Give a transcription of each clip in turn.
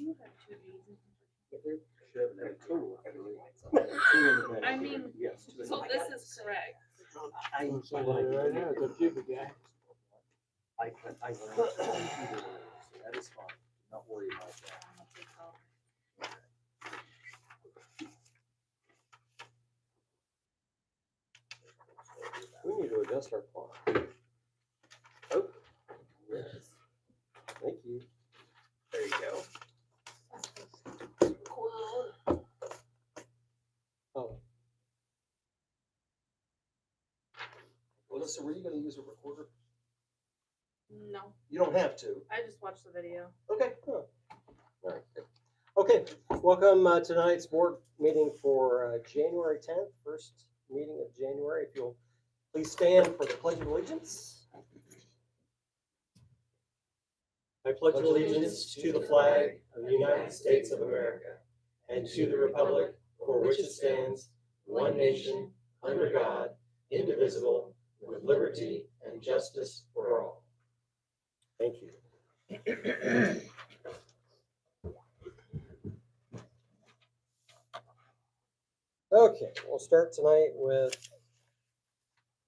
you have two E's? I mean, Yes. so this is correct. I So right now, it's up to you, big guy. I that is fine. Not worry about that. I'll take off. We need to adjust our clock. Oh, yes. Thank you. There you go. Oh. Melissa, were you going to use a recorder? No, You don't have to. I just watched the video. Okay. Oh. All right. Good. Okay. Welcome tonight's board meeting for January 10th, first meeting of January. If you'll please stand for the Pledge of Allegiance. I pledge allegiance to the flag of the United States of America and to the republic for which it stands, one nation, under God, indivisible, with liberty and justice for all. Thank you. Okay, we'll start tonight with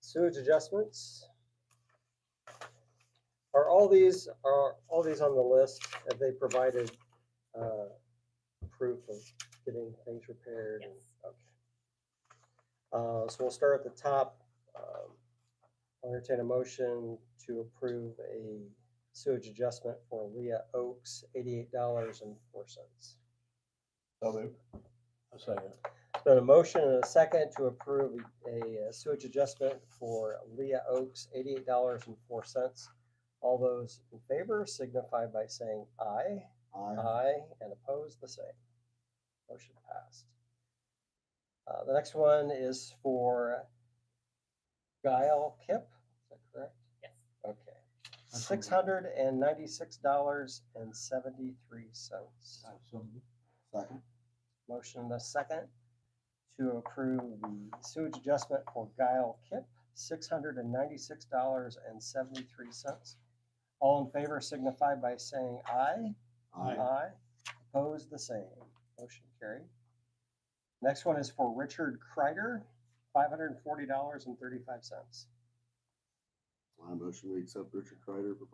sewage adjustments. Are all these on the list? Have they provided proof of getting things repaired? Yes. Okay. So we'll start at the top. I'll entertain a motion to approve a sewage adjustment for Leah Oaks, $88.04. So moved. A second. There's been a motion and a second to approve a sewage adjustment for Leah Oaks, $88.04. All those in favor signify by saying aye. Aye, and opposed the same. Motion passed. The next one is for Guile Kip. Is that correct? Yes. Okay. $696.73. So moved. Second. Motion and a second to approve the sewage adjustment for Guile Kip, $696.73. All in favor signify by saying aye. Aye. Opposed the same. Motion carried. Next one is for Richard Kreider, $540.35. I motion we accept Richard Kreider for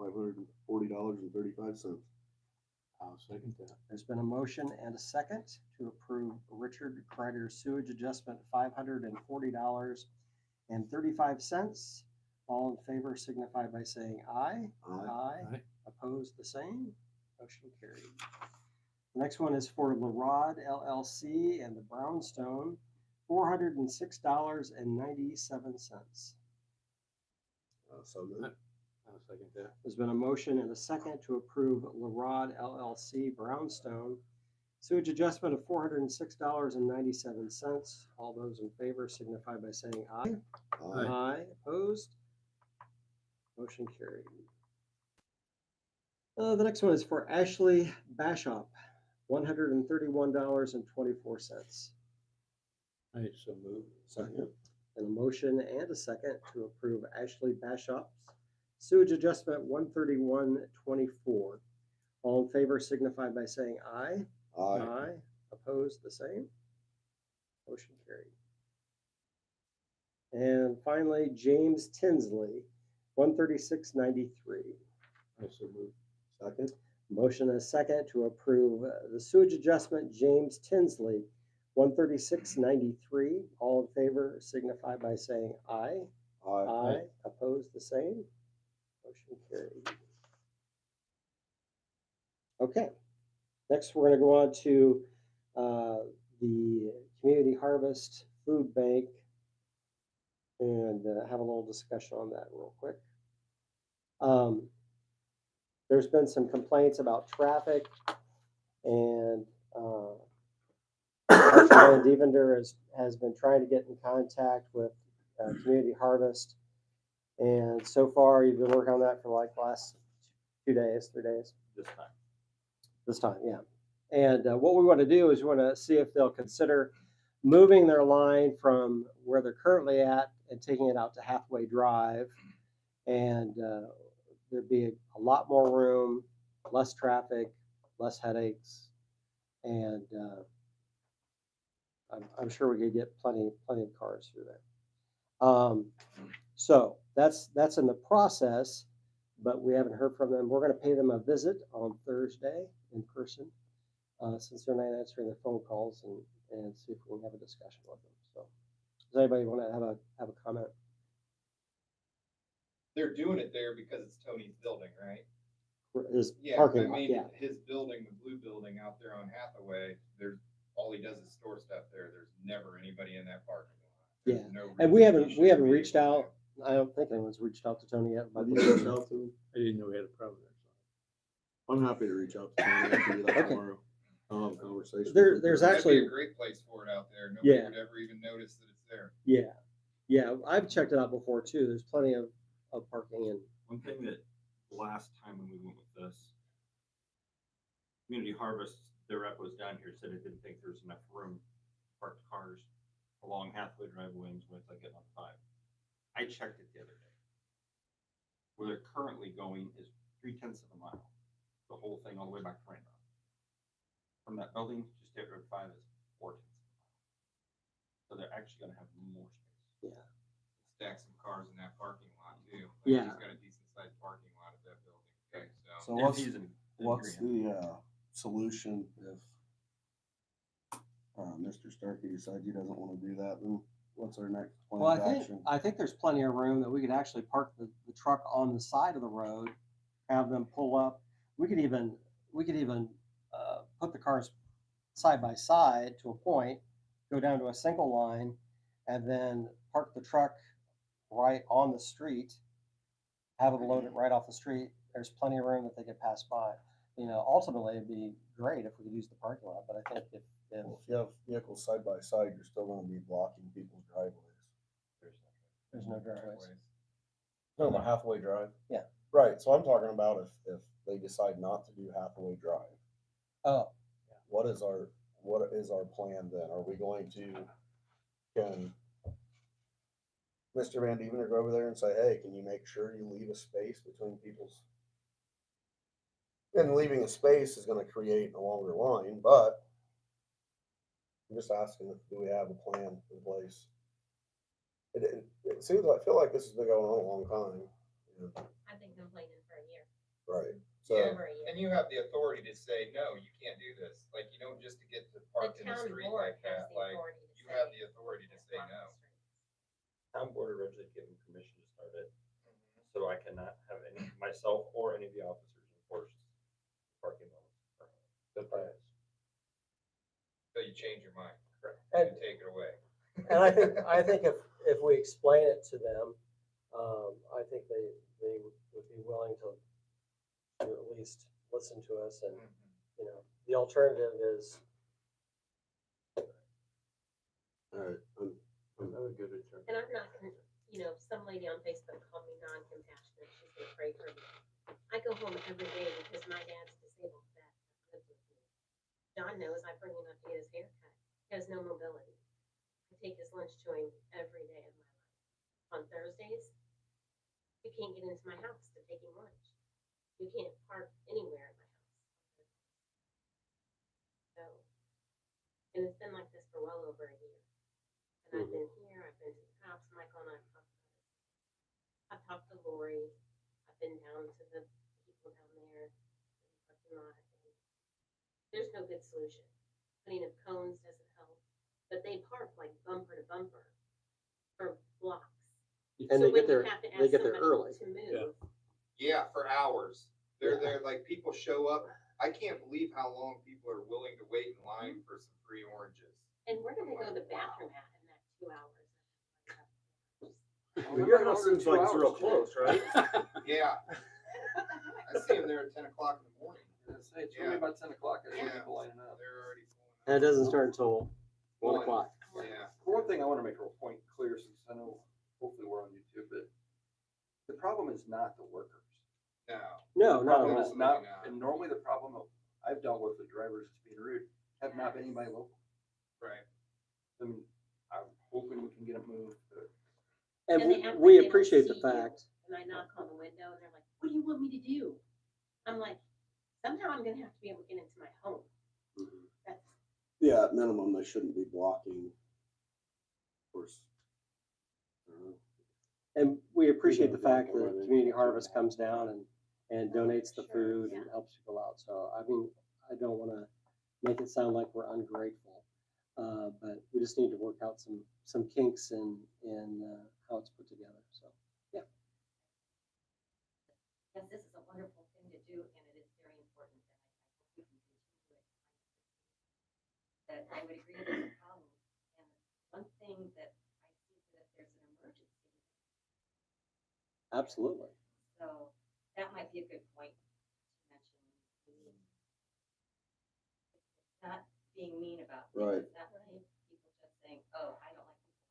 $540.35. I'll second that. There's been a motion and a second to approve Richard Kreider's sewage adjustment, $540.35. All in favor signify by saying aye. Aye. Opposed the same. Motion carried. The next one is for LaRod LLC and the Brownstone, $406.97. So moved. I'll second that. There's been a motion and a second to approve LaRod LLC Brownstone sewage adjustment of $406.97. All those in favor signify by saying aye. Aye. Aye. Opposed? Motion carried. The next one is for Ashley Bashop, $131.24. I so moved. Second. And a motion and a second to approve Ashley Bashop's sewage adjustment, $131.24. All in favor signify by saying aye. Aye. Opposed the same. Motion carried. And finally, James Tinsley, $136.93. I so moved. Second. Motion and a second to approve the sewage adjustment, James Tinsley, $136.93. All in favor signify by saying aye. Aye. Opposed the same. Motion carried. Okay. Next, we're going to go on to the Community Harvest Food Bank and have a little discussion on that real quick. There's been some complaints about traffic, and Archibald Devender has been trying to get in contact with Community Harvest, and so far you've been working on that for like last 3 days. This time, yeah. And what we want to do is we want to see if they'll consider moving their line from where they're currently at and taking it out to Halfway Drive, and there'd be a lot more room, less traffic, less headaches, and I'm sure we could get plenty of cars through there. So that's in the process, but we haven't heard from them. We're going to pay them a visit on Thursday in person, since they're not answering their phone calls, and see if we can have a discussion with them. So, does anybody want to have a comment? They're doing it there because it's Tony's building, right? His Yeah, parking I lot, mean, yeah. his building, the blue building out there on Hathaway, all he does is store stuff there. There's never anybody in that parking lot. There's Yeah. no And reason he we shouldn't haven't be reached able to. out. I don't think anyone's reached out to Tony yet. But Have you reached out to him? I didn't know we had a problem there. I'm happy to reach out to Tony. I can do that Okay. tomorrow. I'll have a conversation. There's with him. That'd actually- be a great place for it out there. Nobody Yeah. would ever even notice that it's there. Yeah, I've checked it out before too. There's plenty of parking, and One thing that last time when we went with this, Community Harvest, their rep was down here, said it didn't think there was enough room to park cars along Hathaway Drive Wings with like getting on 5. I checked it the other day. Where they're currently going is 3/10 of a mile, the whole thing all the way back to Rainbow. From that building to State Road 5 is 4/10 of a mile. So they're actually gonna have more space. yeah. Stack some cars in that parking lot too. Like, Yeah. He's got a decent sized parking lot at that building. Okay, so. So If what's, he's in what's agreement. the, solution if, Mr. Starkey decides he doesn't wanna do that, then what's our next plan Well, of action? I think there's plenty of room that we could actually park the truck on the side of the road, have them pull up. We could even put the cars side by side to a point, go down to a single line, and then park the truck right on the street. Have them load it right off the street. There's plenty of room that they could pass by. You know, ultimately, it'd be great if we could use the parking lot, but I think if Well, if you have vehicles side by side, you're still gonna be blocking people's driveways. there's no driveways. No, the Hathaway Drive. Yeah. Right, so I'm talking about if they decide not to do Hathaway Drive, Oh, what is our plan then? Are we going to, can Mr. Van Dievener go over there and say, hey, can you make sure you leave a space between people's? And leaving a space is gonna create a longer line, but I'm just asking, do we have a plan in place? It seems, I feel like this has been going on a long time. I've been complaining for a year, Right, so, Yeah. over a year. And you have the authority to say, no, you can't do this. Like, you don't just to get to The park in the town street board like has that, the like, authority to you say. have the authority to say block the no. streets. Town board originally gave me permission to start it, so I cannot have any, myself or any of the officers enforce parking laws. Good plans. So you change your mind. Correct. And take it away. and I think if we explain it to them, I think they would be willing to at least listen to us, and you know, the alternative is alright, Another good return. And I'm not, you know, some lady on Facebook called me non-compassionate, she's gonna pray for me. I go home every day because my dad's disabled vet that lives with me. John knows I bring him up to get his hair cut, he has no mobility. I take his lunch to him every day of my life. On Thursdays, you can't get into my house to take him lunch. You can't park anywhere in my house. So, and it's been like this for well over a year. And I've been here, I've been to the cops, Michael and I've talked about it. I've talked to Lori, I've been down to the people down there, in the parking lot, and there's no good solution. Putting up cones doesn't help, but they park like bumper to bumper for blocks. and So they when get you there have to they ask get there somebody early. to move, Yeah, for hours. They're like, people show up. I can't believe how long people are willing to wait in line for some free oranges. and we're gonna go to the bathroom in that 2 hours. Well, your house seems like it's real close, right? Yeah. I see them there at 10 o'clock in the morning. It's really about 10 o'clock, I see people lining up. They're already pulling And it up. doesn't start until 1 o'clock. Yeah. For one thing, I want to make a point clear, since I know hopefully we're on YouTube, but the problem is not the workers. No. No, The not problem at is all. not, not. and normally the problem I've dealt with drivers that's being rude have not been anybody local. Right. I mean, I'm hoping we can get it moved, but And And they act we like they don't appreciate the see you. fact. And I knock on the window and they're like, what do you want me to do? I'm like, somehow I'm gonna have to be able to get into my Yeah, at minimum, they shouldn't be blocking. Of course. I don't know. And we appreciate the gonna fact block that everything. Community Harvest comes down and donates the food and helps people out. So, I mean, I don't want to make it sound like we're ungrateful. But we just need to work out some kinks in how it's put together. So, yeah. Yes, this is a wonderful thing to do, and it is very important that I hope we can continue it. That I would agree with the problem. And one thing that I see that there's an emergency. Absolutely. So that might be a good point to mention. It's not being mean about things. Right. It's not like people just saying, oh, I don't like people.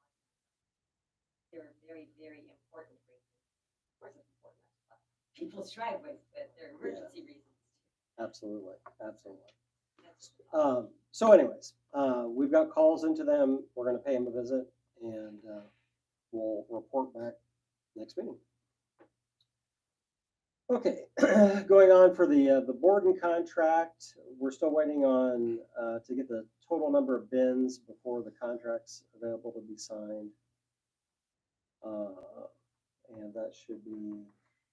They're very, very important reasons. Of course, it's important to people's driveways, but they're emergency reasons too. Absolutely. Absolutely. That's- So anyways, we've got calls into them. We're going to pay them a visit and we'll report back next meeting. Okay, going on for the Borden contract, we're still waiting on to get the total number of bins before the contract's available to be signed. And that should be,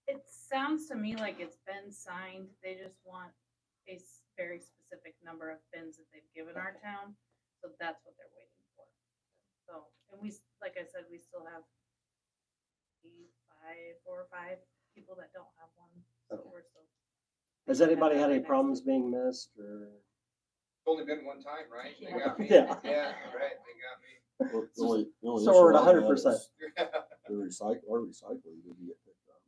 It sounds to me like it's been signed. They just want a very specific number of bins that they've given our town. So that's what they're waiting for. So, and like I said, we still have 4 or 5 people that don't have one. So Okay. we're still. has anybody had any problems being missed or? It's only been one time, right? They got me. Yeah. Yeah, right, they got me. Well, the only So we're issue at I had 100%. is The recycling didn't get picked up.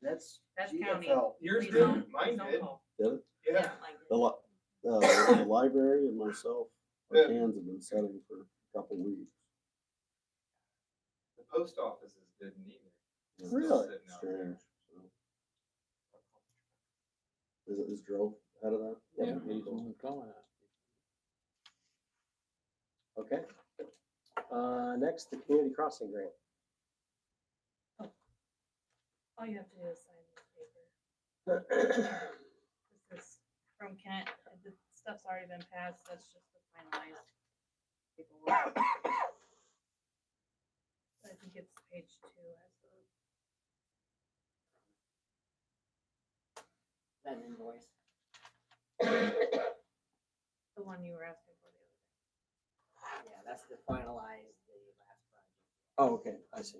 That's That's county. GFL. Yours Please did, don't- mine please don't did. call. Did it? Yeah. The library and myself, our Yeah. cans have been setting for a couple weeks. The post offices didn't either. It's Still Really? sitting out there. Strange. So. Is Joe out of that? Yeah, he's the one calling it. Okay. Next, the community crossing grant. All you have to do is sign the paper. This is from Kent. The stuff's already been passed. That's just the finalized paperwork. I think it's page 2 as That invoice. the one you were asking for the other day. Yeah, that's to finalize the last project. Oh, okay, I see.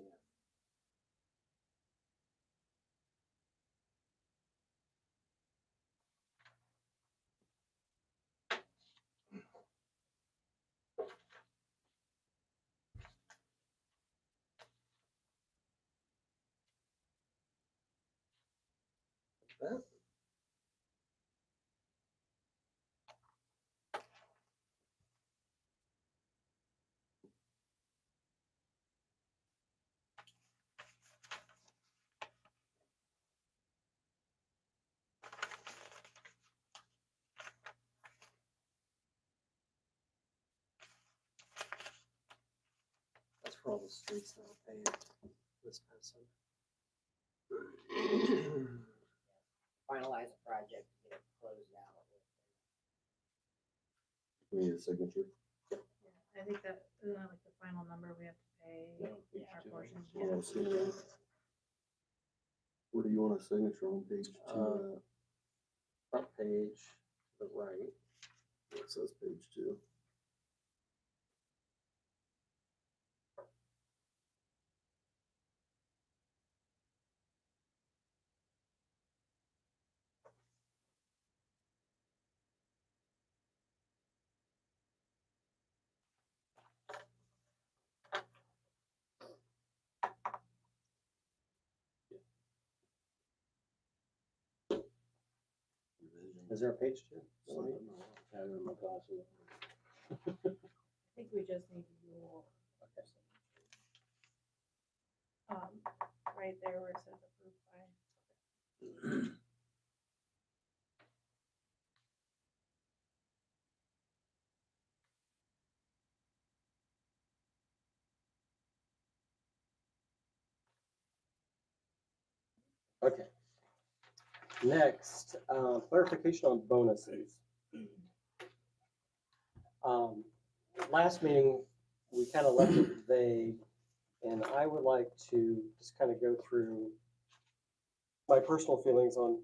That. That's for all the streets that are paved this past summer. Finalize the project, get it closed out. We need a signature. I think that, isn't that like the final number we have to pay Yeah, our page 2. portion? Yeah, I'll see that. Where do you want a signature on page 2? Front page, to the right. It says page 2. Is there a page 2? I don't know. I have it in my glasses. I think we just need your. Okay. Right there where it says approved by. Okay. Next, clarification on bonuses. Last meeting, we kind of left it vague, and I would like to just kind of go through my personal feelings on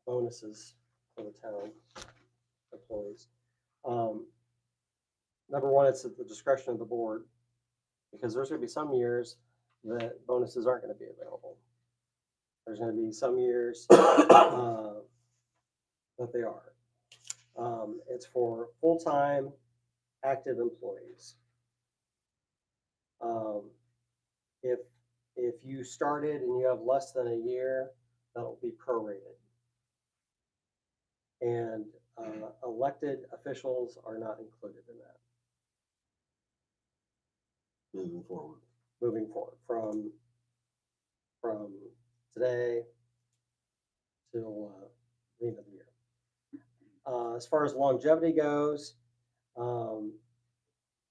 bonuses for the town employees. Number one, it's at the discretion of the board, because there's gonna be some years that bonuses aren't gonna be available. There's gonna be some years that they are. It's for full-time active employees. If you started and you have less than a year, that'll be prorated. And elected officials are not included in that. Moving forward. Moving forward from today till the end of the year. As far as longevity goes,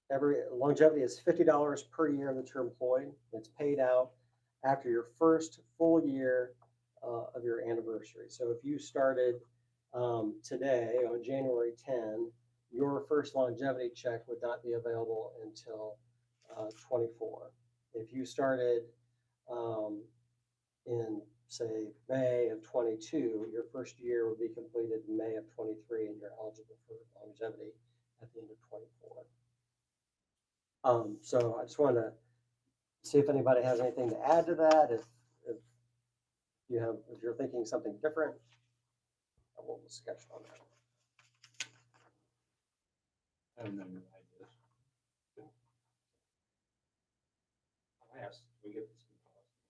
every longevity is $50 per year that you're employed. It's paid out after your first full year of your anniversary. So if you started today on January 10, your first longevity check would not be available until 24. If you started in, say, May of 22, your first year would be completed in May of 23, and you're eligible for longevity at the end of 24. So I just wanted to see if anybody has anything to add to that. If you're thinking something different, we'll discuss on that. I have no new ideas. I asked, we get this in policy,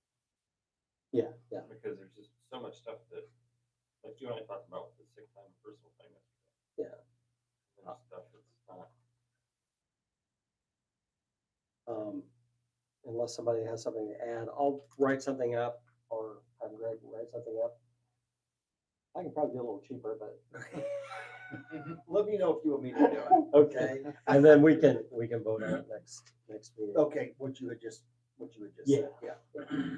Yeah. because there's just so much stuff that, like you and I talked about with the sick time personal thing. Yeah. And stuff that's not. Unless somebody has something to add, I'll write something up or have Greg write something up. I can probably do a little cheaper, but Let me know if you want me to do it. okay. And then we can vote on it next meeting. Okay, what you had just Yeah. said, yeah.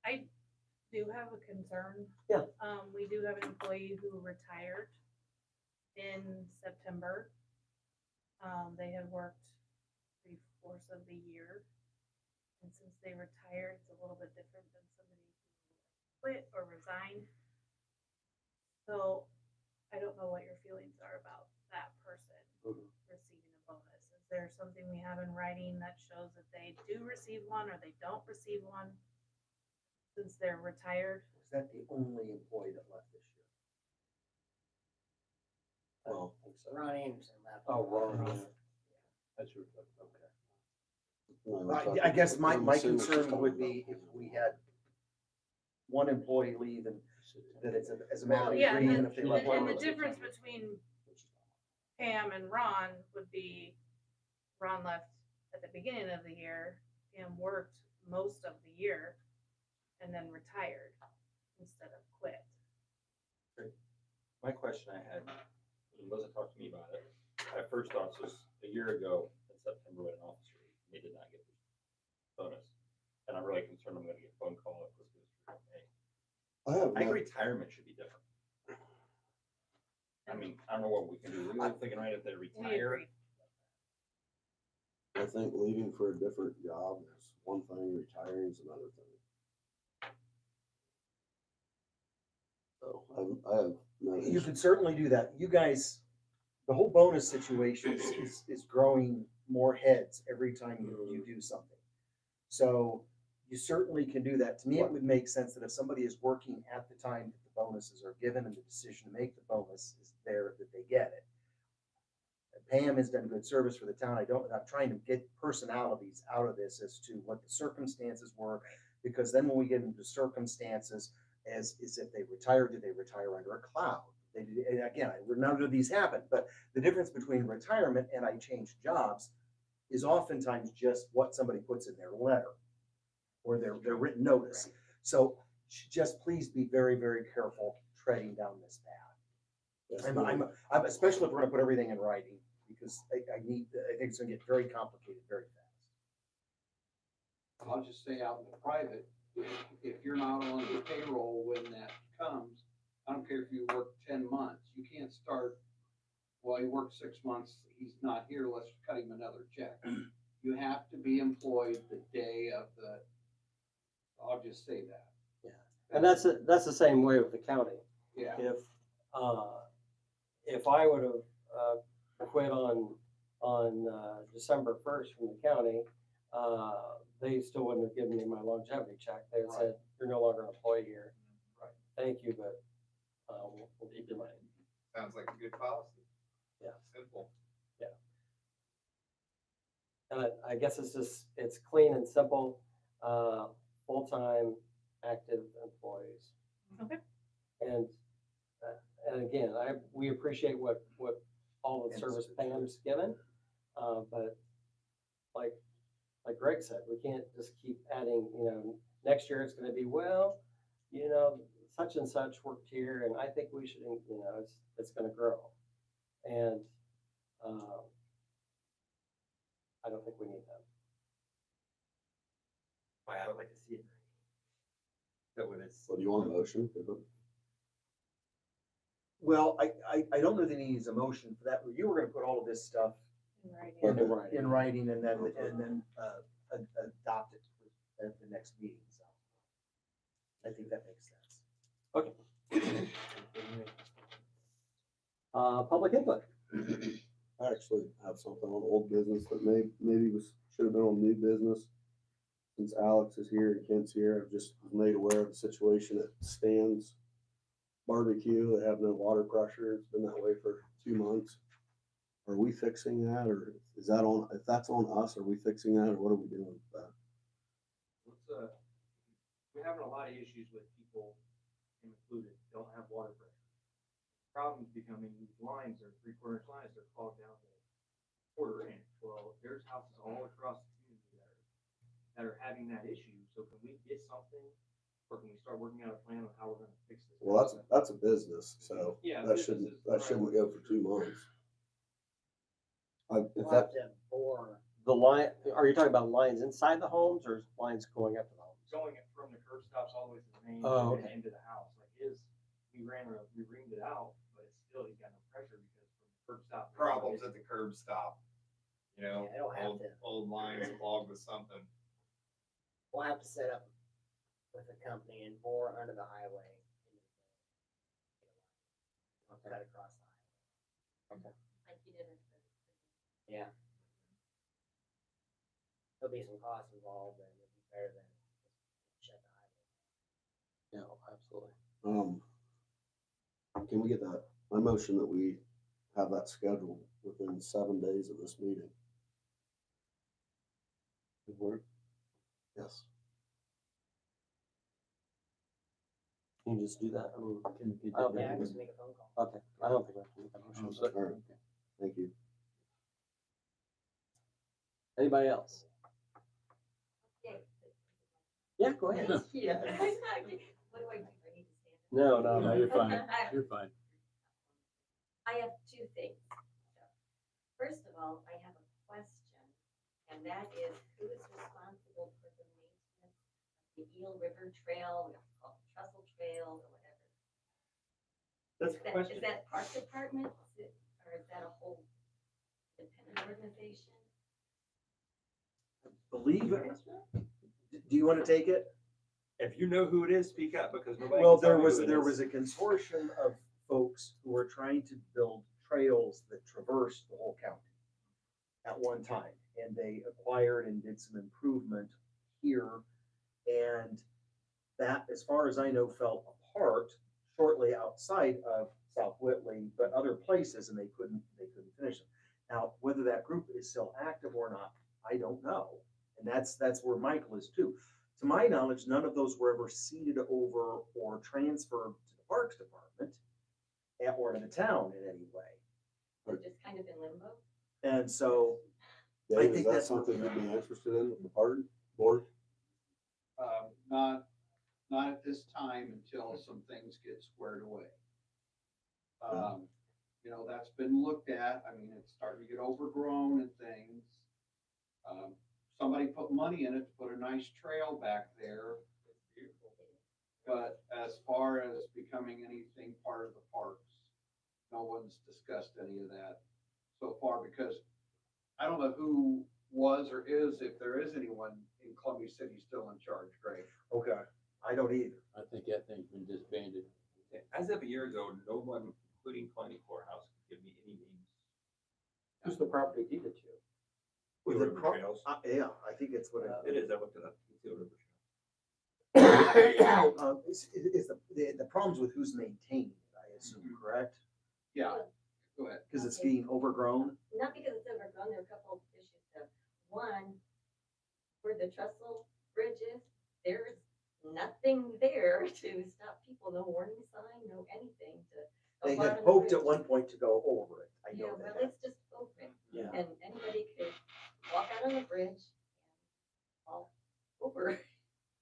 I do have a concern. Yeah. We do have an employee who retired in September. They had worked 3/4 of the year. And since they retired, it's a little bit different than somebody who quit or resigned. So I don't know what your feelings are about that person receiving a bonus. Is there something we have in writing that shows that they do receive one or they don't receive one since they're retired? Was that the only employee that left this year? I don't think so. Ron Anderson left. Oh, Ron, yeah. That's your, I guess my concern would be if we had one employee leave and that it's as a matter Well, of yeah, agreement and if they the, left. and the early. difference between Pam and Ron would be Ron left at the beginning of the year, Pam worked most of the year and then retired instead of quit. My question I had, when Melissa talked to me about it, my first thoughts was a year ago in September when an officer, they did not get this bonus. And I'm really concerned I'm gonna get a phone call if this goes through in May. I think retirement should be different. I mean, I don't know what we can do. We're thinking right if they We retire. agree. I think leaving for a different job is one thing, retiring is another thing. So I have no You issue. could certainly do that. You guys, the whole bonus situation is growing more heads every time you do something. So you certainly can do that. To me, it would make sense that if somebody is working at the time that the bonuses are given and the decision to make the bonus is there, that they get it. Pam has done good service for the town. I'm trying to get personalities out of this as to what the circumstances were, because then when we get into circumstances as if they retired, did they retire under a cloud? And again, none of these happened, but the difference between retirement and I changed jobs is oftentimes just what somebody puts in their letter or their written notice. So just please be very, very careful treading down this path. I'm especially if we're gonna put everything in writing, because I think it's gonna get very complicated very fast. I'll just say out in the private, if you're not on the payroll when that comes, I don't care if you work 10 months, you can't start well, he worked 6 months, he's not here, let's cut him another check. You have to be employed the day of the, I'll just say that. Yeah. And that's the same way with the county. Yeah, If I would have quit on December 1st from the county, they still wouldn't have given me my longevity check. They had said, you're no longer an employee here. Right. Thank you, but we'll keep your money. Sounds like a good policy. Yeah. Simple. And I guess it's clean and simple, full-time, active employees. Okay. And again, we appreciate what all the service Pam's given, but like Greg said, we can't just keep adding, next year it's gonna be, well, such and such worked here, and I think we should, it's gonna grow. And, I don't think we need that. I would like to see it. So when it's. So do you want a motion? Well, I don't know that he needs a motion for that. You were gonna put all of this stuff In writing. Okay. in writing and then adopt it at the next meeting, so. I think that makes sense. Okay. Public input. I actually have something on old business that maybe should have been on new business. Since Alex is here and Kent's here, I've just was made aware of the situation at Stan's Barbecue. They have no water pressure. It's been that way for 2 months. Are we fixing that, or is that on, if that's on us, are we fixing that, or what are we doing with that? We're having a lot of issues with people, included, don't have water pressure. Problems becoming, these lines are 3/4 inch lines, they're clogged down to 1/4 inch. Well, there's houses all across the community that are having that issue, so can we get something, or can we start working out a plan on how we're gonna fix this? Well, that's a business, so Yeah, that business shouldn't, is that shouldn't go for 2 months. If We'll that, have to bore, The line, are you talking about lines inside the homes or lines going up to the homes? Going from the curb stops all the way to the main Oh, and okay. into the house, like we reamed it out, but it's still, he's got no pressure because from the curb stop. Problems at the curb stop. Yeah, it'll have to. Old lines clogged with something. we'll have to set up with a company and bore under the highway. Cut across the highway. Like you did it. Yeah. There'll be some costs involved, and it'll be better than just shut the highway. Yeah, absolutely. can we get that, my motion that we have that scheduled within 7 days of this meeting? Good work? Yes. Can you just do that? I mean, Yeah, I just make a phone call. okay, I don't think we have to make that motion. All right. Thank you. Anybody else? Okay. Yeah, go ahead. Thank you. What do I do? I need to stand up? No, you're fine. You're fine. I have two things. First of all, I have a question, and that is, who is responsible for the maintenance of the Eel River Trail, we have to call it Trestle Trail, or whatever? That's Is a question. Is that Park Department, or is that a whole independent organization? Believe it. Do you want to take it? If you know who it is, speak up, because nobody. Well, can tell there me was, who it there is. was a consortium of folks who were trying to build trails that traversed the whole county at one time. And they acquired and did some improvement here. And that, as far as I know, fell apart shortly outside of South Whitley, but other places, and they couldn't finish them. Now, whether that group is still active or not, I don't know. And that's where Michael is too. To my knowledge, none of those were ever ceded over or transferred to the Parks Department or to the town in any way. They're just kind of in limbo? And so, I Dave, is think that that's- something you'd be interested in with the party board? Not at this time until some things get squared away. That's been looked at, I mean, it's starting to get overgrown and things. Somebody put money in it to put a nice trail back there. It's beautiful. But as far as becoming anything part of the parks, no one's discussed any of that so far, because I don't know who was or is, if there is anyone in Columbia City still in charge, Greg. Okay, I don't either. I think that thing's been disbanded. As of a year ago, no one, including County Courthouse, could give me any names. Who's the property deeded to? With The the River pro- Trails. Yeah, I think it's what It is, I looked it up. It's the River Trail. the problems with who's maintaining it, I assume, correct? Yeah, go ahead. Because it's being overgrown. Not because it's overgrown, there are a couple of issues though. One, where the trestle bridge is, there's nothing there to stop people, no warning sign, no anything to. They go out had on the hoped at bridge. one point to go over it. I Yeah, know well, that. it's just open, Yeah. and anybody could walk out on the bridge and fall over.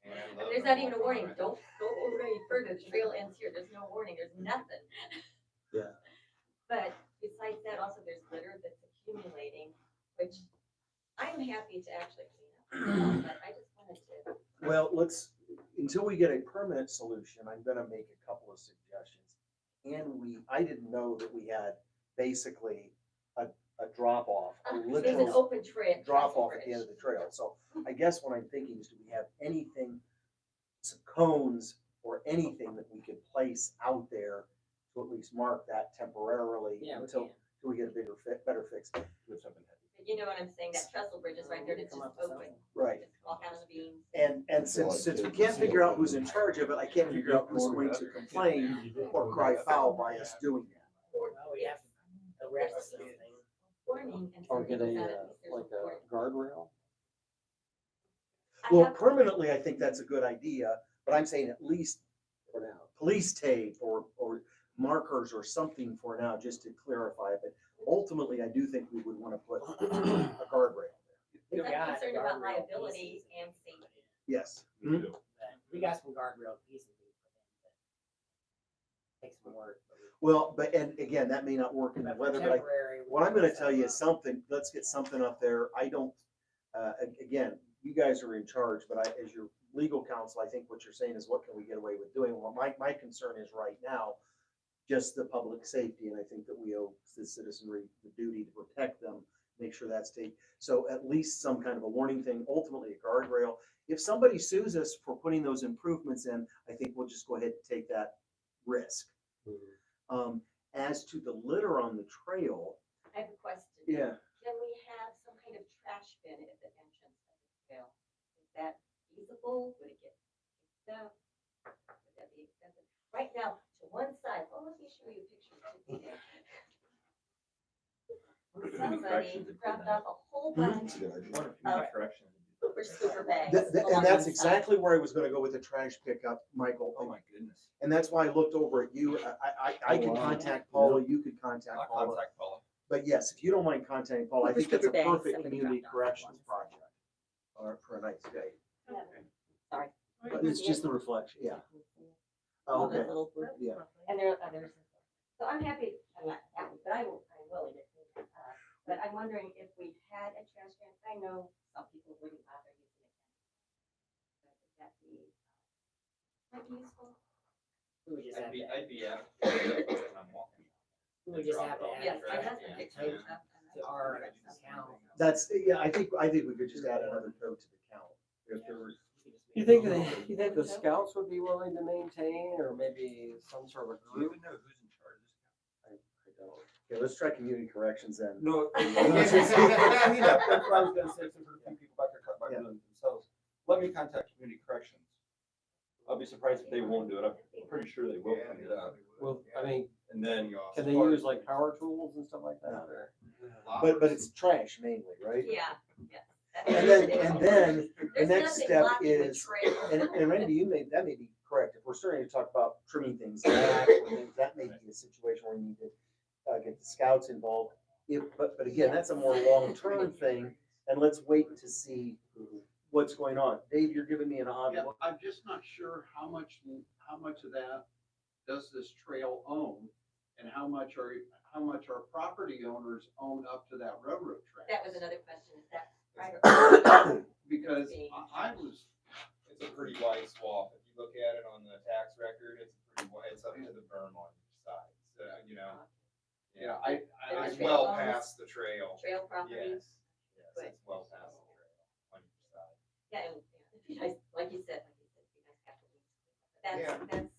And there's not even a warning, don't go over any further, the trail ends here, there's no warning, there's nothing. Yeah. But besides that, also there's litter that's accumulating, which I'm happy to actually clean up, but I just wanted to. Well, until we get a permanent solution, I'm gonna make a couple of suggestions. I didn't know that we had basically a drop off, a There's an literal open trail. drop off at the end of the trail. So I guess what I'm thinking is, do we have anything, some cones or anything that we could place out there to at least mark that temporarily Yeah, we until can. we get a better fix? With something heavy. You know what I'm saying, that trestle bridge is right there, and it's Come just up with open, something. Right. just walk out on the beams. And since we can't figure out who's in charge of it, I can't figure out who's going to complain or cry foul by us doing that. Or, Well, we yes, have to arrest this thing. warning and. Or get something a, about it, at least there's like a warning. a guardrail? I Well, have- permanently, I think that's a good idea, but I'm saying at least For now. police tape or markers or something for now, just to clarify it. But ultimately, I do think we would want to put a guardrail. We I'm got concerned about guardrail liability pieces. and safety. Yes. Me too. We got some guardrail pieces. we put in, but Takes some work. Well, and again, that may not work in the for weather, but temporary, what I'm gonna tell you is something, let's get something up there. I don't, again, you guys are in charge, but as your legal counsel, I think what you're saying is, what can we get away with doing? Well, my concern is right now, just the public safety, and I think that we owe the citizenry the duty to protect them, make sure that's taken. So at least some kind of a warning thing, ultimately a guardrail. If somebody sues us for putting those improvements in, I think we'll just go ahead and take that risk. As to the litter on the trail, I have a question. yeah, Can we have some kind of trash bin at the entrance of the trail? Is that feasible? Would it get picked up? Would that be expensive? Right now, to one side, well, let me show you pictures. Somebody corrections would do dropped that. off a whole Hmm? bunch That's a good idea. Wonder if Uh, community corrections. super, super bags. and along that's the side. exactly where I was gonna go with the trash pickup, Michael. Oh my goodness. And that's why I looked over at you. I could wow. contact Paula, you could contact I'll Paula. contact Paula. But yes, if you don't mind contacting Paula, I think that's a Super bags, perfect somebody community dropped off corrections one. project. For a nice day. Sorry. But it's just the reflection, yeah. Oh, okay, yeah. And there are others. So I'm happy, I'm not happy, but I'm willing to clean that up. But I'm wondering if we had a trash can, I know some people wouldn't bother using it. But would that be, might be useful? We would just have to, I'd be out. I'm walking. we would just have to add. Yes, my it husband to picks those up. to our account. That's, yeah, I think we could just add another code to the count. If there was, You think the scouts would be willing to maintain, or maybe some sort of a Do you group? even know who's in charge of this? I don't. Okay, let's try community corrections then. No. It's just- Cleanup, that's what I was gonna say, since we're a few people back there by Yeah. doing it themselves. Let me contact community corrections. I'll be surprised if they won't do it. I'm pretty sure they will clean it up. Well, I mean, And then. can they use like power tools and stuff like that, or? But it's trash mainly, right? Yeah, yeah. And then the There's next nothing step blocking the is, trail. and Randy, that may be correct. If we're starting to talk about trimming things back, or things, that may be a situation where we need to get the scouts involved. But again, that's a more long-term thing, and let's wait to see what's going on. Dave, you're giving me an odd Yeah, look. I'm just not sure how much of that does this trail own? And how much are property owners own up to that railroad track? That was another question, is that right? Because I was, It's a pretty wide swath. If you look at it on the tax record, it's pretty wide, it's up to the berm on each side. So, you know, I It's well past the trail. Trail property. Yes, yes, Good. it's well past the trail on your side. Yeah, and it'd be nice, like you said, it'd be nice to have the leaves. Yeah. That's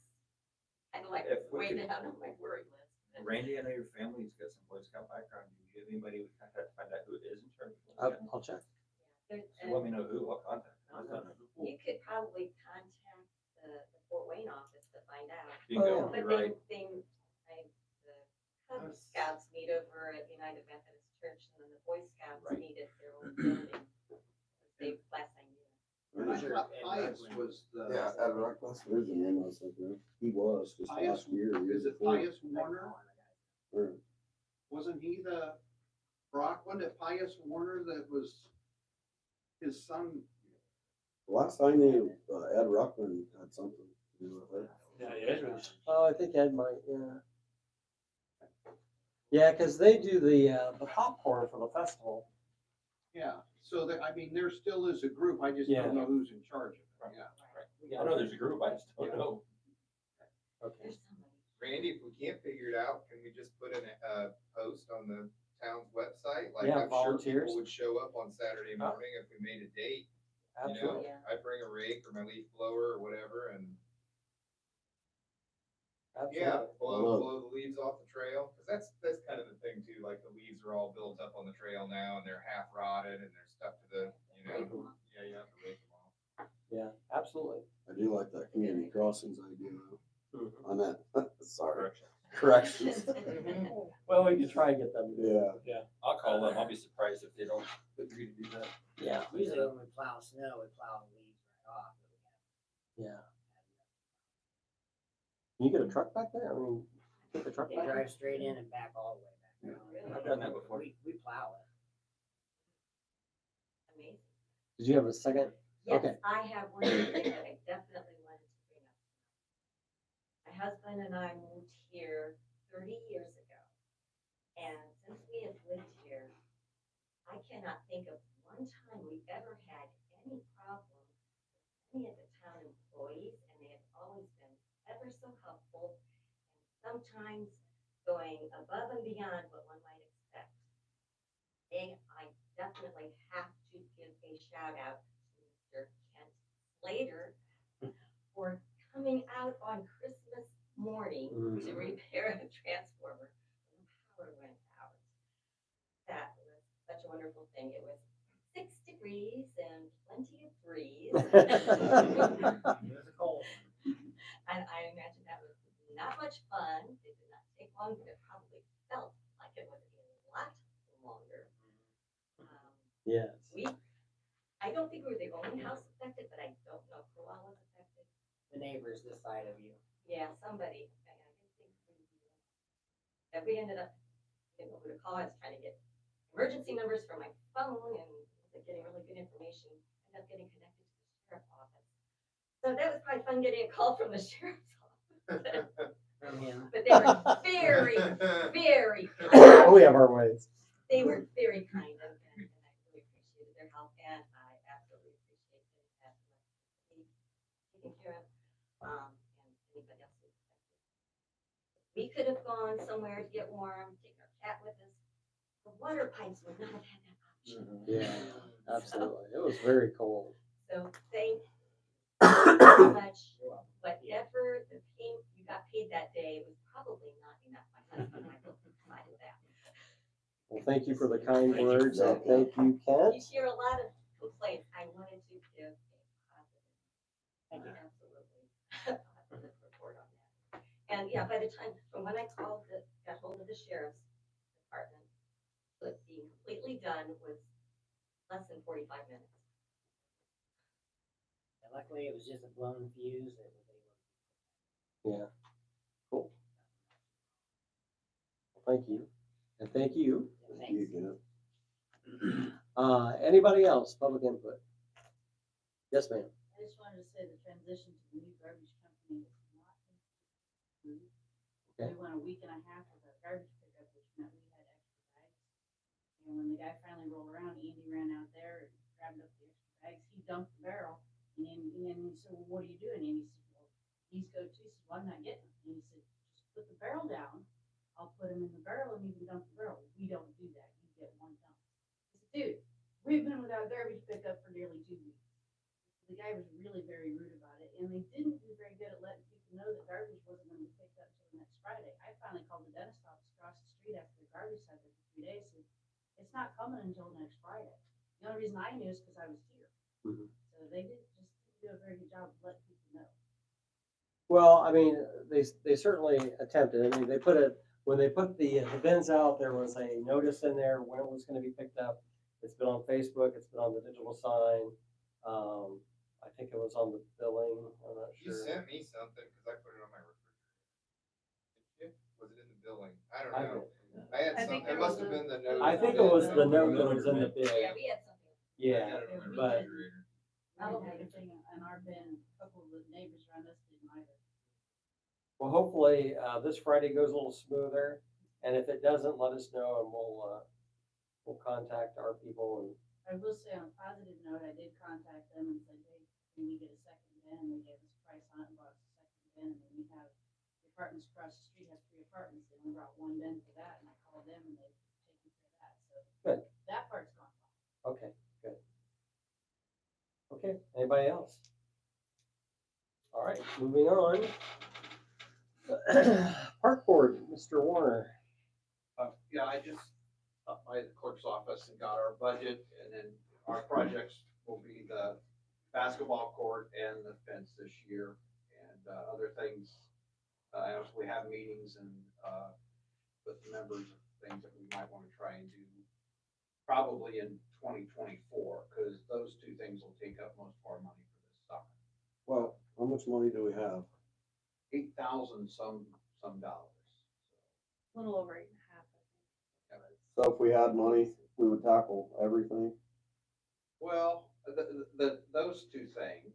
kind of like If we way could- down on my worry list. Randy, I know your family's got some Boy Scout background. Do you have anybody we contact to find out who is in charge of Boy Scouts? I'll check. There- So let me know who, I'll contact. them. You could probably contact the Fort Wayne office to find out. Bingo, But you're right. the Cub Scouts meet over at United Methodist Church, and then the Boy Scouts Right. meet at their own building. They, last I knew. I thought Pius was Yeah, the, Ed Ruckman's his name, I was thinking, he was, just Pius, last year. or year is it before. Pius Warner? Or- Wasn't he the, Brock, wasn't it Pius Warner that was his son? The last I knew, Ed Ruckman had something to do with it. Oh, I think Ed might, yeah. Yeah, cause they do the popcorn for the festival. Yeah, so that, I mean, there still is a group, I just Yeah. don't know who's in charge of it, yeah. I know there's a group, I just don't know. Okay. There's somebody. Randy, if we can't figure it out, can we just put in a post on the town's website? Like, Yeah, I'm sure volunteers. people would show up on Saturday morning if we made a date. You know, Absolutely. Yeah. I'd bring a rake or my leaf blower or whatever and, yeah, Absolutely. blow the leaves off the trail. Cause that's kind of the thing too, like the leaves are all built up on the trail now and they're half rotted and they're stuck to the, you know, yeah, you have to rake them off. Yeah, absolutely. I do like that community crossings idea though, on that, sorry. Correction. Corrections. Well, we could try and get them. Yeah. I'll call them, I'll be surprised if they don't agree to do that. Yeah. Usually when we plow snow, we plow the leaves right off. Yeah. Can you get a truck back there? I mean, get the truck We back there? drive straight in and back all the way back down. I've done that before. We plow it. Amazing. Did you have a second? Yes, Okay. I have one thing that I definitely wanted to bring up. My husband and I moved here 30 years ago. And since we have lived here, I cannot think of one time we've ever had any problem with any of the town employees, and they have always been ever so helpful, and sometimes going above and beyond what one might expect. I definitely have to give a shout out to Mr. Kent Slater for coming out on Christmas morning to repair a transformer when the power went out. That was such a wonderful thing. It was 6 degrees and plenty of breeze. It was a cold one. And I imagine that was not much fun. It did not take long, but it probably felt like it was a lot longer. Yes. I don't think we were the only house affected, but I don't know who all was affected. The neighbors this side of you. Yeah, somebody. I didn't think that we ended up, didn't know who to call. I was trying to get emergency numbers from my phone and wasn't getting really good information. Ended up getting connected to the sheriff's office. So that was probably fun getting a call from the sheriff's office. From him. But they were very, very kind. We have our ways. They were very kind and I really appreciated their help, and I absolutely appreciate getting that taken care of, and anybody else who's affected. We could have gone somewhere to get warm, taken our cat with us. The water pipes would not have had that option. Yeah, absolutely. It was very cold. So thank you very much. Whatever the pay you got paid that day was probably not enough. My husband and I both decided that. Well, thank you for the kind words, and thank you, Kent. You hear a lot of complaints. I wanted to give a positive, absolutely positive report on that. And yeah, by the time, from when I got hold of the sheriff's department, to being completely done was less than 45 minutes. And luckily, it was just a blown fuse. It was able. Yeah. Cool. Thank you. And thank you. Thank you, Kent. Anybody else? Public input? Yes, ma'am. I just wanted to say the transition to the new garbage company is not smooth. Okay. We went a week and a half with our garbage pickup, which meant we had extra bags. And when the guy finally rolled around, Andy ran out there and grabbed up the extra bags. He dumped the barrel. And then he said, well, what are you doing? And he said, well, these go too. He said, well, I'm not getting them. And he said, just put the barrel down. I'll put them in the barrel and you can dump already said it for 3 days, it's not coming until next Friday. The only reason I knew is because I was here. Mhm. So they didn't do a very good job of letting people know. Well, I mean, they certainly attempted. I mean, when they put the bins out, there was a notice in there when it was gonna be picked up. It's been on Facebook, it's been on the digital sign. I think it was on the billing, I'm not You sure. sent me something, cause I put it on my refrigerator. Was it in the billing? I don't I know. did. I had I some, think it there must was have a- been the note. I think it was the note that was in the bid. Yeah, we had something. Yeah, I got it on my but refrigerator. I don't have anything in our bin, a couple of the neighbors around us didn't either. well, hopefully, this Friday goes a little smoother. And if it doesn't, let us know and we'll contact our people and I will say on a positive note, I did contact them and said, hey, can we get a second bin? They gave us a price on it and bought us a second bin. And then we have the apartments across the street have 3 apartments. They only brought 1 bin for that. And I called them and they've taken care of that. So Good. that part's gone fine. okay, good. Okay, anybody else? All right, moving on. Park Board, Mr. Warner. Yeah, I just stopped by the clerk's office and got our budget, and then our projects will be the basketball court and the fence this year, and, other things. As we have meetings and, with the members of things that we might wanna try and do probably in 2024, cause those 2 things will take up most of our money for this summer. Well, how much money do we have? 8,000 some dollars. A little over 8.5, I think. So if we had money, we would tackle everything. Well, those 2 things,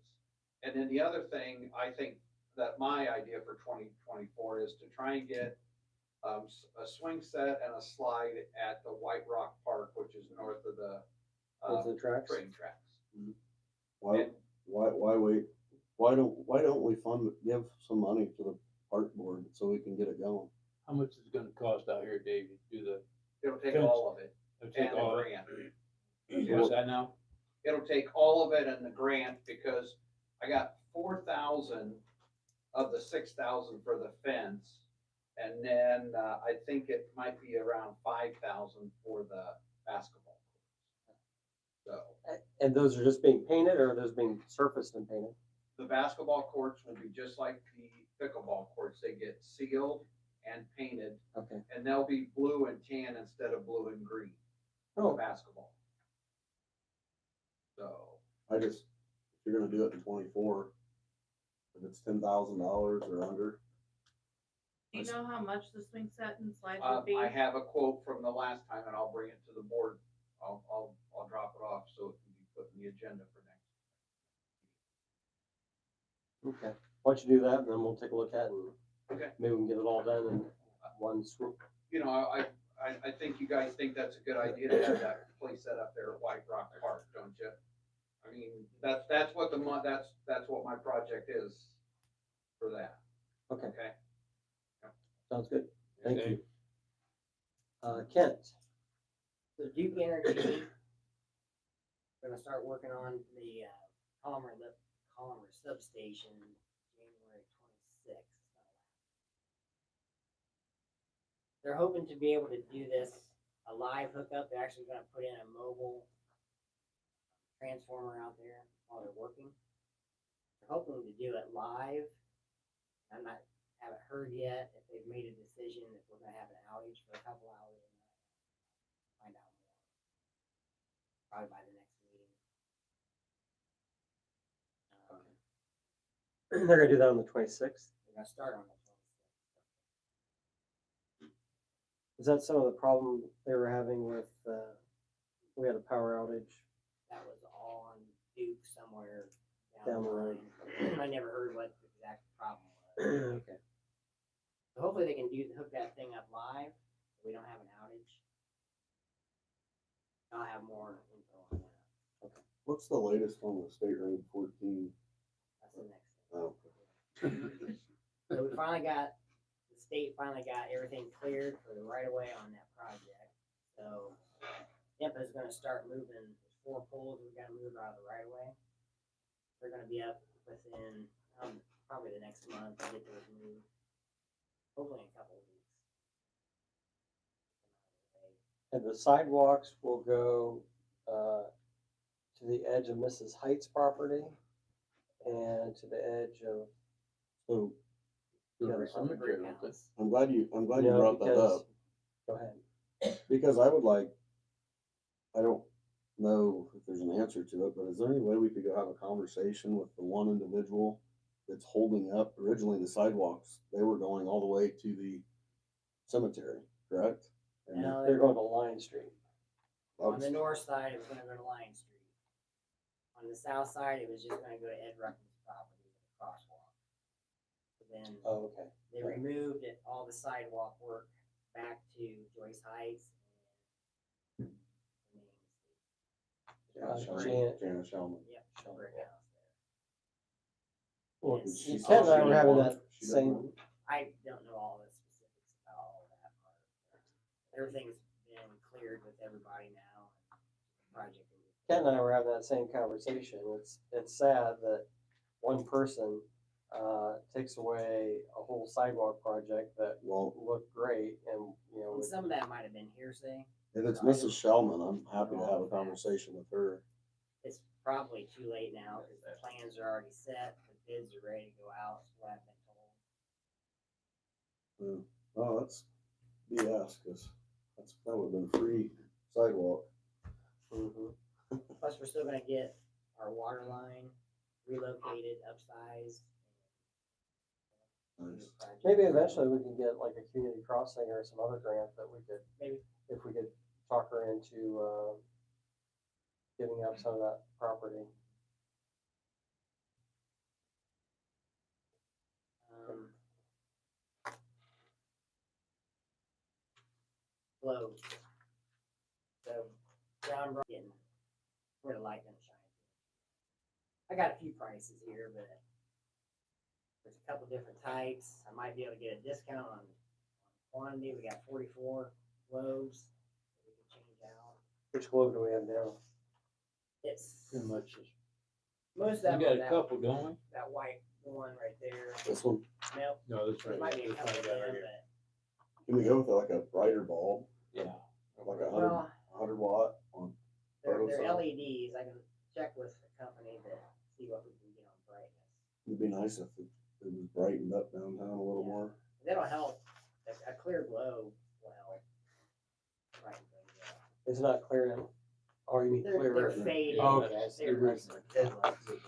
and then the other thing, I think that my idea for 2024 is to try and get a swing set and a slide at the White Rock Park, which is north of the With the tracks? train tracks. Why, And- why wait? Why don't we give some money to the park board so we can get it going? How much is it gonna cost out here, Dave, to do the, It'll take Fence. all of it it'll take and the all, grant. what's that now? It'll take all of it and the grant, because I got 4,000 of the 6,000 for the fence. And then, I think it might be around 5,000 for the basketball courts. So, And those are just being painted or are those being surfaced and painted? the basketball courts will be just like the pickleball courts, they get sealed and painted, Okay. and they'll be blue and tan instead of blue and green for Oh, basketball. So, I just, if you're gonna do it in 24, if it's $10,000 or under, Do you know how much the swing set and slide would be? I have a quote from the last time and I'll bring it to the board. I'll drop it off so it can be put in the agenda for next. okay. Why don't you do that and then we'll take a look at it and Okay. maybe we can get it all done in one swoop. You know, I think you guys think that's a good idea to have that place set up there at White Rock Park, don't you? I mean, that's what that's what my project is for that. Okay, Okay? sounds good. Thank Okay. you. Kent, So Duke Energy, gonna start working on the Collimer substation January 26th. They're hoping to be able to do this a live hookup. They're actually gonna put in a mobile transformer out there while they're working. They're hoping to do it live. Haven't heard yet if they've made a decision if we're gonna have an outage for a couple hours or not. Find out more. Probably by the next meeting. they're gonna do that on the 26th. They're gonna start on the 26th. Is that some of the problem they were having with, we had a power outage? That was on Duke somewhere Down the road. line. I never heard what the exact problem was. Okay. So hopefully they can hook that thing up live, so we don't have an outage. I'll have more info on that. what's the latest on the state road 14? That's the next thing. Oh. So we finally got, the state finally got everything cleared for the right of way on that project. So IMPA's gonna start moving 4 poles we gotta move out of the right of way. They're gonna be up within, probably the next month to get those moved. Hopefully in a couple of weeks. And the sidewalks will go, to the edge of Mrs. Height's property and to the edge of, So Yeah, Go to on the cemetery with it. I'm glad you No, brought that because- up, go ahead. because I would like, I don't know if there's an answer to it, but is there any way we could go have a conversation with the one individual that's holding up, originally the sidewalks, they were going all the way to the cemetery, correct? And Now They're going to Line Street. on the north side, it was gonna go to Lion Street. On the south side, it was just gonna go to Ed Ruckin's property with a crosswalk. So then Oh, okay. they removed it, all the sidewalk work back to Joyce Heights and Janice Shellman. Yep, brick house there. Well, Yes. She Ken and said I she were having wanted- that she doesn't same, want- I don't know all the specifics about all that part. Everything's been cleared with everybody now. Project. Ken and I were having that same conversation. It's sad that one person, takes away a whole sidewalk project that Well, looked great and, And some of that might have been hearsay. if it's Mrs. Shellman, I'm happy to have a conversation with her. It's probably too late now because the plans are already set, the bids are ready to go out, is what I've been told. Oh, that's BS, cause that would've been free sidewalk. Mhm. Plus, we're still gonna get our water line relocated, upsized. Nice. Maybe eventually we can get like a community crossing or some other grant that we could, Maybe. if we could talk her into, giving up some of that property. Globes. So, John brought in where the light gonna shine. I got a few prices here, but there's a couple different types. I might be able to get a discount on quantity. We got 44 globes that we can change out. Which globe do we have now? It's Pretty much just, most we of them got are a that, couple, don't we? that white one right there. This one, Nope, No, that's there right. might be a This one couple I of got right them, here. but can we go with like a brighter bulb, Yeah. like a well, 100 watt on? they're photo cell? LEDs. I can check with the company to see what we can get on brightness. It'd be nice if it was brightened up downtown a little Yeah. more. That'll help. A clear globe will help. Brighten things up. It's not clear now. Oh, you mean They're clear? fading. Oh, okay, I see. They're Yeah,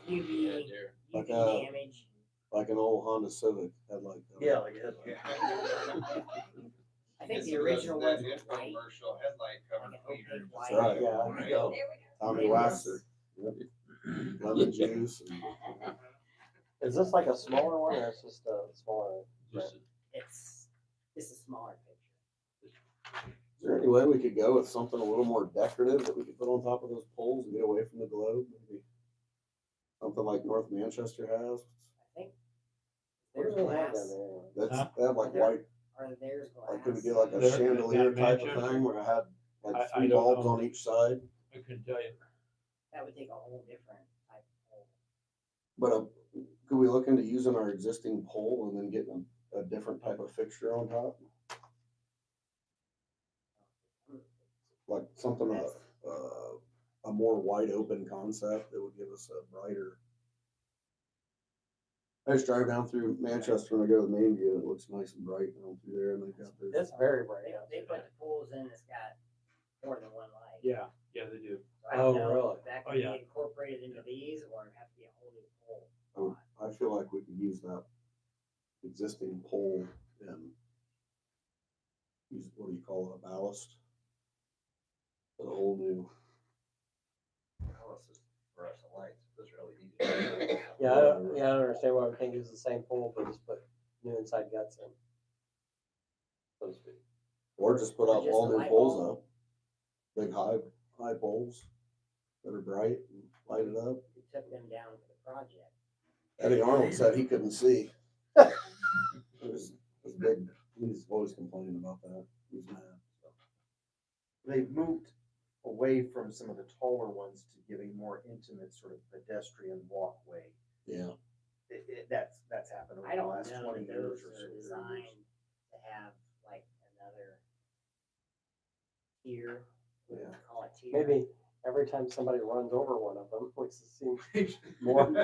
UV, there. Like UV damage. Like an old Honda Civic headlight. cover. like a headlight. I think Get the some of original those ones were white, Infomercial headlight covered like an cleaner. opaque white. That's right. Yeah. There you go. Tommy Maybe Waxer. Yep. Lemon juice. And Is this like a smaller one or is this just a smaller? Just, It's a smaller picture. is there any way we could go with something a little more decorative that we could put on top of those poles and get away from the globe? Maybe something like North Manchester has. I think What there's do they have glass. down That's Huh? they have like There- white. Or there's glass. Like could we get like a There- chandelier that type of Manchester? thing where it had like I three don't bulbs know. on each side? I couldn't tell you. That would take a whole different type of pole. But could we look into using our existing pole and then getting a different type of fixture on top? Like something, a more wide open concept that would give us a brighter. I just drive down through Manchester and I go to the main view and it looks nice and bright down through there and they've got their. It's very bright. They put the poles in that's got more than one light. Yeah, they do. So I don't Oh, know really? if that Oh, could be yeah. incorporated into these or have to be a whole new pole. I feel like we could use that existing pole and use, what do you call it, a ballast? Put a whole new. Fluorescent lights, those are LED. Yeah, I don't understand why we can't use the same pole, but just put new inside guts in. So to speak. Or just put Or up just all a new light poles bulb. up. Big high poles that are bright and light it up. We took them down for the project. Eddie Arnold said he couldn't see. It was big, he's always complaining about that. He's mad. So. They've moved away from some of the taller ones to give a more intimate sort of pedestrian walkway. Yeah. That's happened over I the don't last know 20 that years those or so. are 30 years. designed to have like another tier, we Yeah. call it tier. Maybe every time somebody runs over one of them, which seems more, One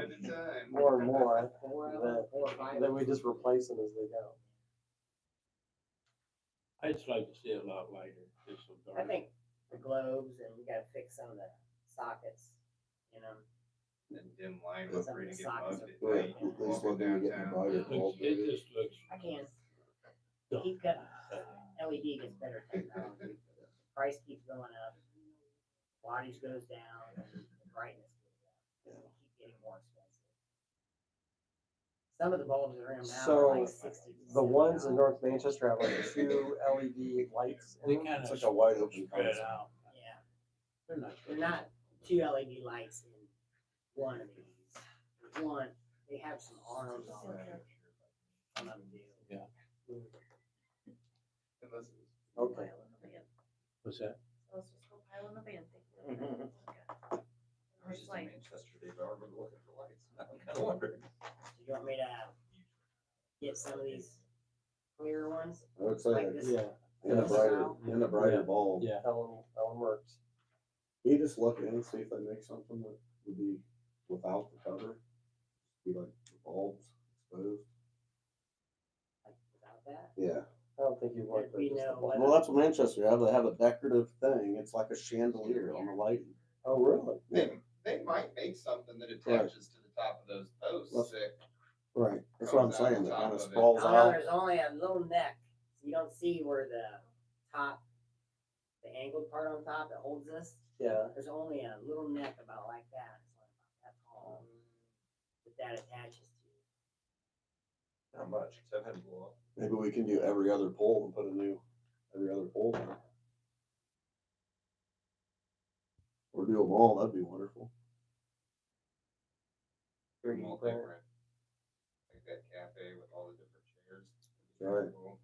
at a time. more and more, Four of them, that, 4 or 5. that we just replace them as they go. I'd just like to see it a lot lighter, just so dark. I think the globes, and we gotta fix some of the sockets, you know. And dim line, Some look of ready the to get sockets bugged are at Right, night. at least walking looking to get the downtown. brighter It bulb. looks, it just looks. I can. dumb. Keep cutting. LED gets better technology. Price keeps going up. Wattage goes down, and the brightness goes down. They keep getting more expensive. Some of the bulbs that are in them now So, are like 60. The ones in North Manchester have like 2 LED lights in They them. kind It's of like a wide open spread concept. out. Yeah, They're not. they're not 2 LED lights in one of these. There's one, they have some arms on it. Some of them do. Yeah. Unless it's Okay. What's that? So let's just go pile in the van, take a look at it. I was It's just in like, Manchester, Dave, I remember looking for lights, I'm kinda wondering. Do you want me to get some of these clear ones? I would say, Like this? Yeah, and a brighter, and a brighter bulb. Yeah. Ellen works. Can you just look in and see if they make something that would be without the cover? Be like the bulbs exposed? Like without that? Yeah. I don't think you want We just the know bulb. Well, that's what Manchester have. They have a decorative thing. It's like a chandelier on the lighting. Oh, really? They might make something that attaches to the top of those posts Let's- that Right. That's what I'm Comes out saying. on That top kind of of it. sprawls Oh no, out. there's only a little neck. So you don't see where the top, the angled part on top that holds this. Yeah. There's only a little neck about like that. It's like about that tall. That attaches to. Not much, cause I've had them blow up. Maybe we can do every other pole and put a new, every other pole in. Or do them all. That'd be wonderful. 3D printer. multi-print. Like that cafe with all the different chairs. Right. Cool.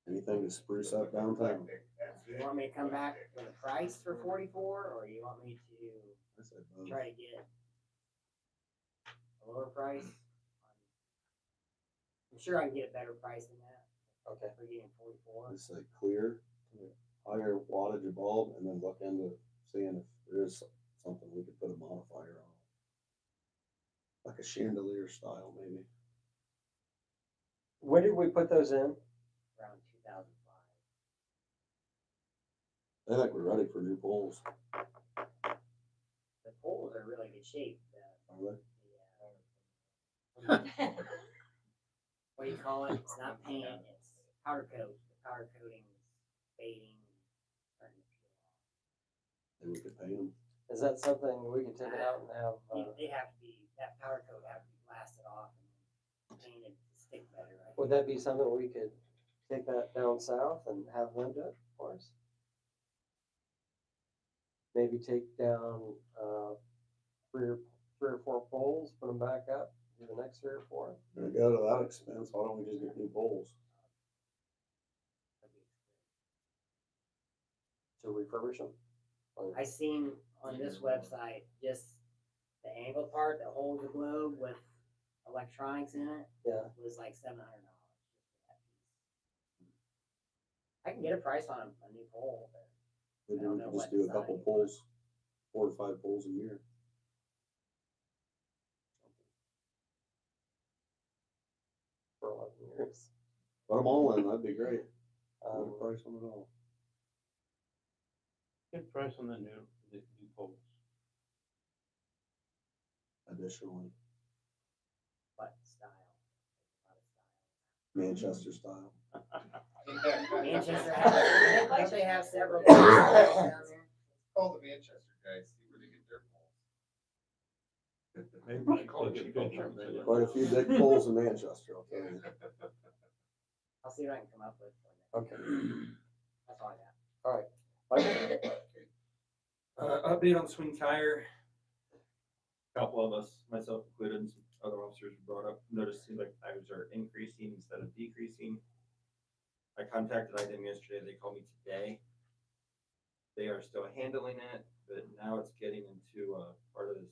Anything to spruce up downtown. Do you want me to come back with a price for 44, or you want me to I said both. try to get a lower price? I'm sure I can get a better price than that. Okay. For getting 44. Just say clear, higher wattage of bulb, and then look into seeing if there is something we could put a modifier on. Like a chandelier style, maybe. When did we put those in? Around 2005. I think we're ready for new poles. The poles are in really good shape. Are they? What do you call it? It's not paint, it's powder coat. The powder coating is fading, starting to peel off. Maybe we could paint them. Is that something we can take it out and have, They have to be, that powder coat have to be blasted off and painted to stick better. I would think. that be something we could take that down south and have them do it for us? Maybe take down, 3 or 4 poles, put them back up, do the next 3 or 4. Gonna go to that expense, why don't we just get new poles? To refurbish them? I seen on this website just the angled part that holds the globe with electronics in it Yeah. was like $700 just for that piece. I can get a price on a new pole, but Maybe I don't we know could just what do a couple design. poles, 4 to 5 poles a year. For 11 years. Put them all in, that'd be great. Get a Um, price on it all. Good price on the new poles. Additionally, what style? Manchester style. Manchester has, don't they have several styles down there? Call the Manchester guys, see where they get their poles. Maybe take a picture of it. Quite a few big poles in Manchester, I'll tell you. I'll see what I can come up with for you. okay. That's all I got. All right. Update on swing tire. Couple of us, myself included, and some other officers brought up, noticing like tires are increasing instead of decreasing. I contacted IDEM yesterday, they called me today. They are still handling it, but now it's getting into part of this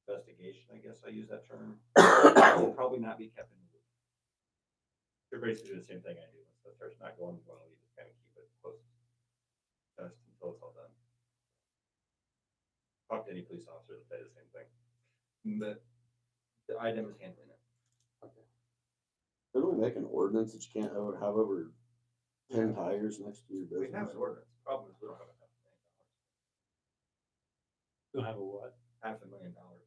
investigation, I guess I use that term. It will probably not be kept in the loop. they're basically doing the same thing I do. When stuff starts not going well, you just kind of keep it close to best until it's all done. Talk to any police officer, they'll say the same thing. But the item is handling it. Couldn't we make an ordinance that you can't have over 10 tires next to your We have business? an ordinance. Problem is we don't have You'll have a what? $500,000 to clean it up.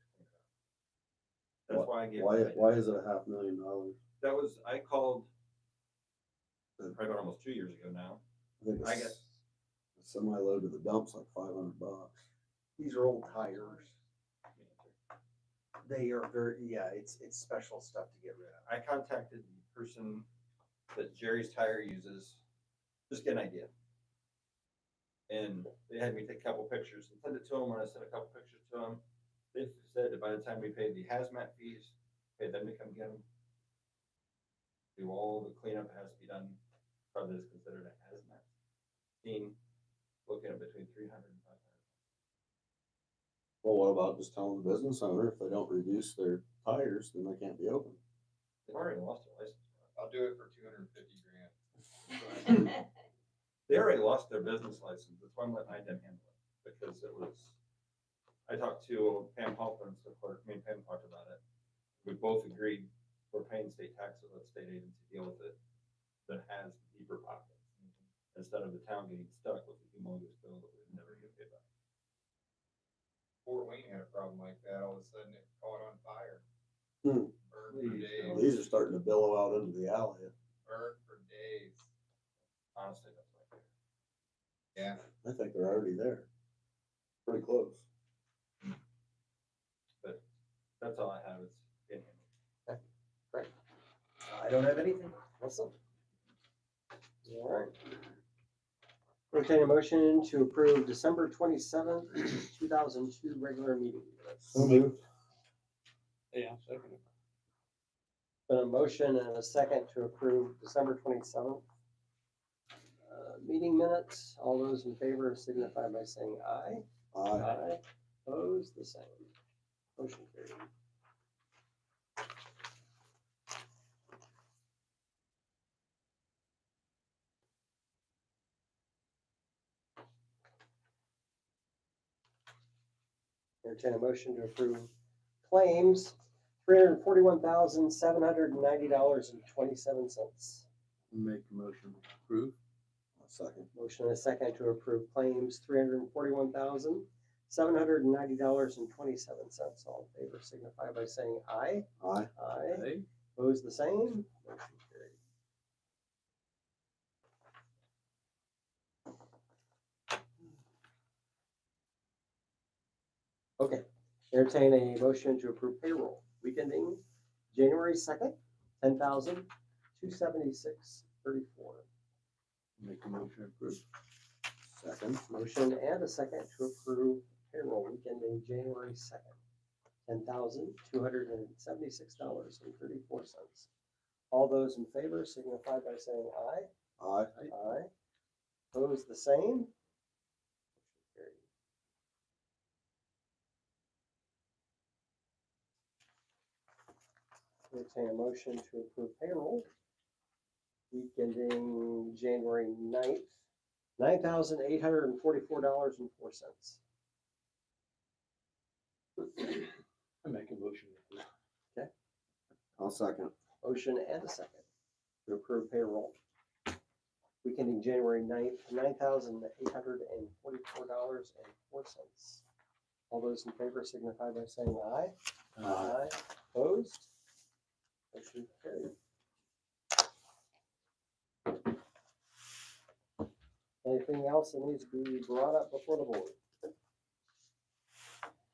That's why I gave. Why is it $500,000? That was, I called probably about almost 2 years ago now. I I think guess- a semi load to the dump's like $500. These are old tires. They are very, yeah, it's special stuff to get rid of. I contacted the person that Jerry's Tire uses, just get an idea. And they had me take a couple pictures and send it to them. When I sent a couple pictures to them, they said that by the time we paid the hazmat fees, paid them to come get them, do all the cleanup that has to be done, probably is considered a hazmat scene, looking at between 300 and 500. Well, what about just telling the business owner if they don't reduce their tires, then they can't be open? They've already lost their license. I'll do it for 250 grand. They already lost their business license. That's why I'm letting IDEM handle it, because it was, I talked to Pam Halpern, the clerk, me and Pam talked about it. We both agreed we're paying state taxes, let state agency deal with it, that has deeper pockets. Instead of the town getting stuck with a humongous bill that we never get paid back. Fort Wayne had a problem like that, all of a sudden it caught on fire. Hmm. Burned for Please days, These are starting to billow out into the alley. burned for days. Honestly, that's my favorite. Yeah. I think they're already there. Pretty close. But that's all I have. It's getting handled. I don't have anything. Awesome. All right. Entertain a motion to approve December 27th, 2002 regular meeting minutes. So moved. Yeah, second. Been a motion and a second to approve December 27th meeting minutes. All those in favor signify by saying aye. Aye. Opposed, the same. Motion carried. Entertain a motion to approve claims, $341,790.27. Make a motion to approve. Second. Motion and a second to approve claims, $341,790.27. All in favor signify by saying aye. Aye. Aye. Aye. Opposed, the same. Motion carried. Okay, entertain a motion to approve payroll, week ending January 2nd, $10,276.34. Make a motion to approve. Second. Motion and a second to approve payroll week ending January 2nd, $10,276.34. All those in favor signify by saying aye. Aye. Aye. Opposed, the same. Motion carried. Entertain a motion to approve payroll week ending January 9th, $9,844.04. I make a motion to approve. I'll second. Motion and a second to approve payroll week ending January 9th, $9,844.04. All those in favor signify by saying aye. Aye. Opposed? Motion carried. Anything else that needs to be brought up before the board?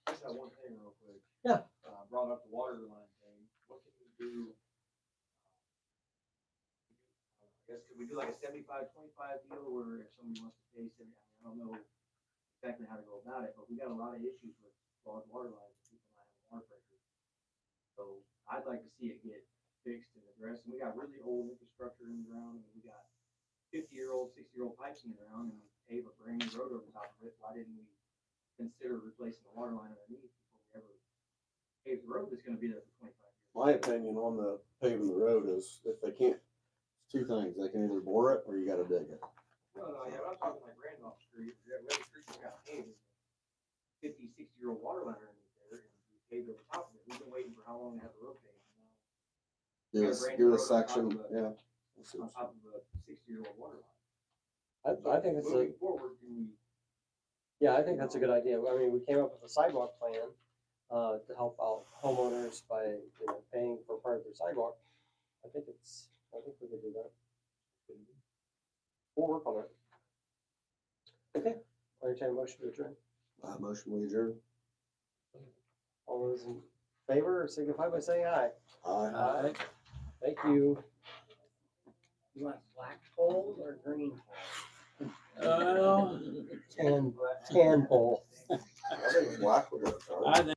Just have one thing real quick. Yeah. Brought up the water line thing. What can we do? I guess, could we do like a 75-25 deal where if somebody wants to pay 70, I don't know exactly how to go about it, but we got a lot of issues with clogged water lines. People not having water pressure. So I'd like to see it get fixed and addressed. And we got really old infrastructure in the ground. I mean, we got 50-year-old, 60-year-old pipes in the ground, and we pave a brand new road over top of it. Why didn't we consider replacing the water line underneath before we ever pave the road that's gonna be there for 25 years? My opinion on the paving the road is if they can't things, they can either bore it or you gotta dig it. No, yeah, I'm talking like Randolph Street, where the street got paved, 50, 60-year-old water line underneath there, and we paved over top of it, we've been waiting for how long to have the road paved. Do Yeah, this, Brandon do Road a on top section, of yeah. On top of a 60-year-old water line. I think it's a, Moving forward, can we, yeah, I think that's a good idea. I mean, we came up with a sidewalk plan, to help out homeowners by, you know, paying for part of their sidewalk. I think we could do that. We'll work on it. Okay, I'll entertain a motion to adjourn. Motion we adjourn. All those in favor signify by saying aye. Aye. Thank you. You want black poles or green poles? Tan pole. I think black would go. I think